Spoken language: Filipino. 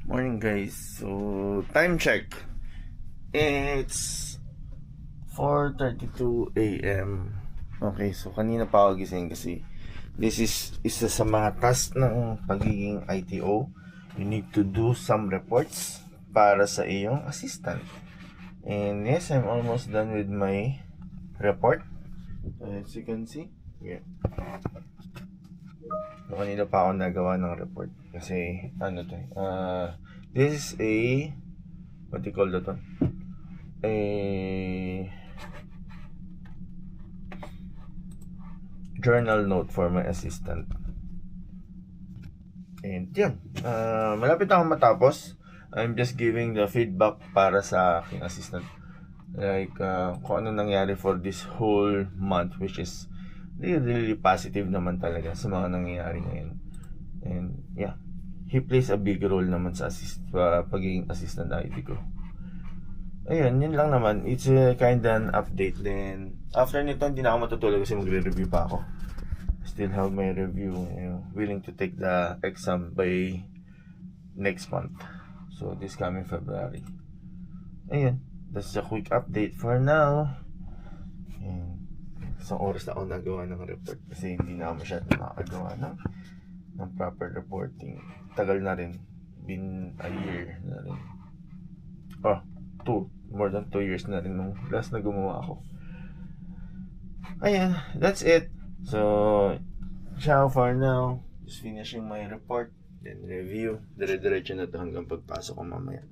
Morning guys. So, time check. It's 4:32 AM. Okay, so kanina pa ako gising kasi this is isa sa mga task ng pagiging ITO. You need to do some reports para sa iyong assistant. And yes, I'm almost done with my report. As you can see, yeah. So, kanina pa ako nagawa ng report kasi ano to this is a what do you call that one? A journal note for my assistant. And yun, malapit akong matapos. I'm just giving the feedback para sa aking assistant, like kung ano nangyari for this whole month, which is really positive naman talaga sa mga nangyayari ngayon. And yeah, he plays a big role naman sa pagiging assistant IT ko. Ayun, yun lang naman. It's a kind of an update. Then after nito, hindi na ako matutulog kasi magre-review pa ako. Still have my review, willing to take the exam by next month, so this coming February. Ayun, that's a quick update for now. And isang oras na ako nagawa ng report kasi hindi na ako masyadong nakagawa ng proper reporting. Tagal na rin, been a year na rin, more than 2 years na rin nung last na gumawa ako. Ayan, that's it. So, ciao for now. Just finishing my report, then review. Dire-diretso na to hanggang pagpasok ko mamaya.